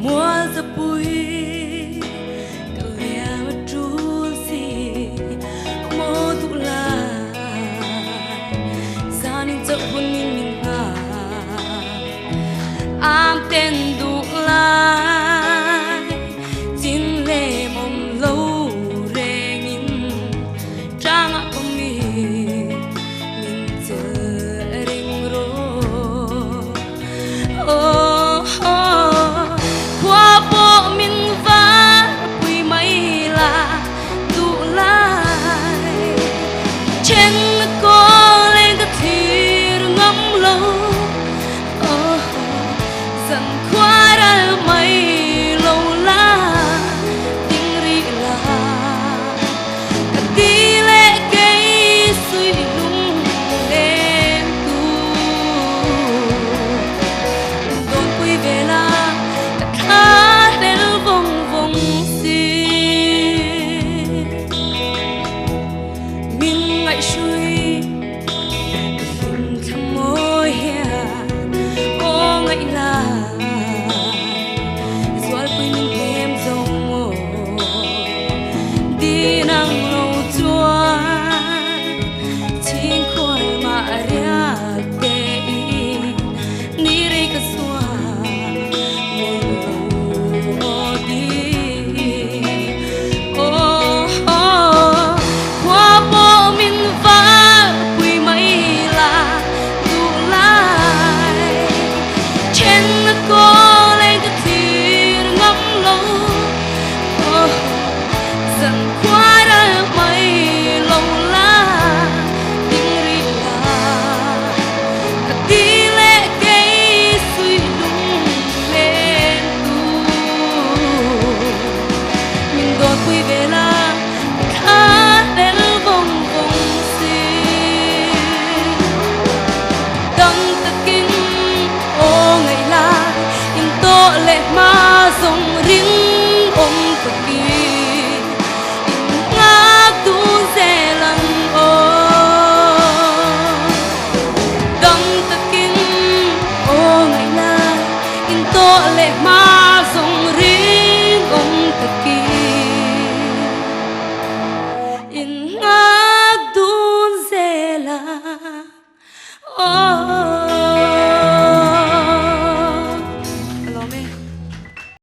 mua giấc bụi cả lẽ trú gì mô tụ lại gia đình dẫu buồn mình ngà am tên đủ lại chín lệ mong lâu rê nghìn trang ạ của mình chờ rình rô qua bộ mình vã quỳ mấy là đủ lại trên có lên cái thịt ngắm lâu dần qua ra mấy lâu la tiếng rì là cả đi lệ cây suy lung đêm tu đồn quay về là cả khá đến vòng vòng xì mình ngại suy mình thầm môi ô ngại là doa quên những em dòng mồ đi nắng lâu chua chính khỏi mà ria tê ni rê cả xua mồ đi qua bộ mình vã quỳ mấy là đủ lại trên có